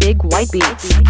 Big White Beats.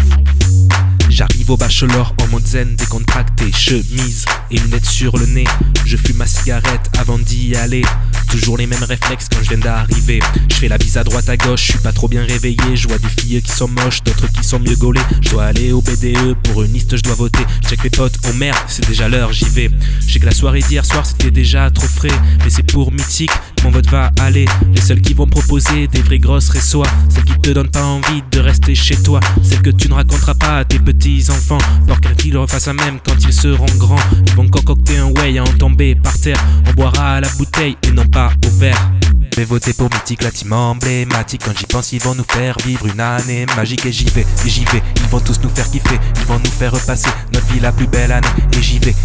J'arrive au bachelor en mode zen décontracté, chemise et lunettes sur le nez. Je fume ma cigarette avant d'y aller. Toujours les mêmes réflexes quand je viens d'arriver. Je fais la bise à droite à gauche, je suis pas trop bien réveillé. Je vois des filles qui sont moches, d'autres qui sont mieux gaulées. Je dois aller au BDE, pour une liste je dois voter. Je check mes potes, oh merde, c'est déjà l'heure, j'y vais. Je sais que la soirée d'hier soir c'était déjà trop frais, mais c'est pour Mythique, mon vote va aller. Les seuls qui vont proposer des vraies grosses ressois, celles qui te donnent pas envie de rester chez toi, celles que tu ne raconteras pas à tes petits enfants, pour qu'ils le refassent à même quand ils seront grands. Ils vont concocter un way à en tomber par terre. On boira à la bouteille et non pas au verre. Je vais voter pour Mythique, la team emblématique. Quand j'y pense, ils vont nous faire vivre une année magique. Et j'y vais, ils vont tous nous faire kiffer. Ils vont nous faire repasser notre vie la plus belle année. Et j'y vais,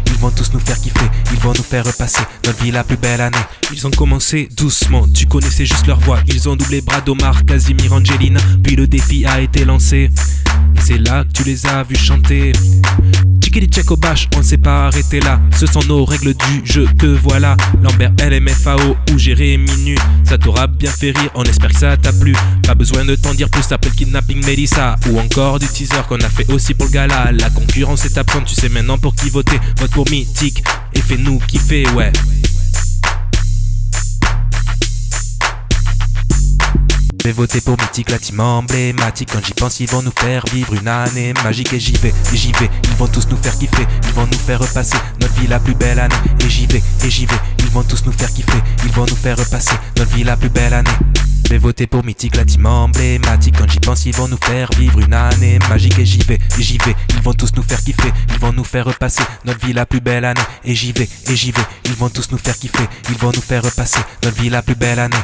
ils vont tous nous faire kiffer. Ils vont nous faire repasser notre vie la plus belle année. Ils ont commencé doucement, tu connaissais juste leur voix. Ils ont doublé Brad Omar, Casimir, Angelina. Puis le défi a été lancé, et c'est là que tu les as vus chanter. Tchikili check au bâche, on ne s'est pas arrêté là. Ce sont nos règles du jeu que voilà. Lambert, LMFAO ou Jérémy Nu, ça t'aura bien fait rire, on espère que ça t'a plu. Pas besoin de t'en dire plus après le kidnapping Mélissa, ou encore du teaser qu'on a fait aussi pour le gala. La concurrence est absente, tu sais maintenant pour qui voter. Vote pour Mythique et fais-nous kiffer, ouais. Je vais voter pour Mythique, la team emblématique. Quand j'y pense, ils vont nous faire vivre une année magique. Et j'y vais, ils vont tous nous faire kiffer. Ils vont nous faire repasser notre vie la plus belle année. Et j'y vais, ils vont tous nous faire kiffer. Ils vont nous faire repasser notre vie la plus belle année. Je vais voter pour Mythique, la team emblématique. Quand j'y pense, ils vont nous faire vivre une année magique. Et j'y vais, ils vont tous nous faire kiffer. Ils vont nous faire repasser notre vie la plus belle année. Et j'y vais, ils vont tous nous faire kiffer. Ils vont nous faire repasser notre vie la plus belle année.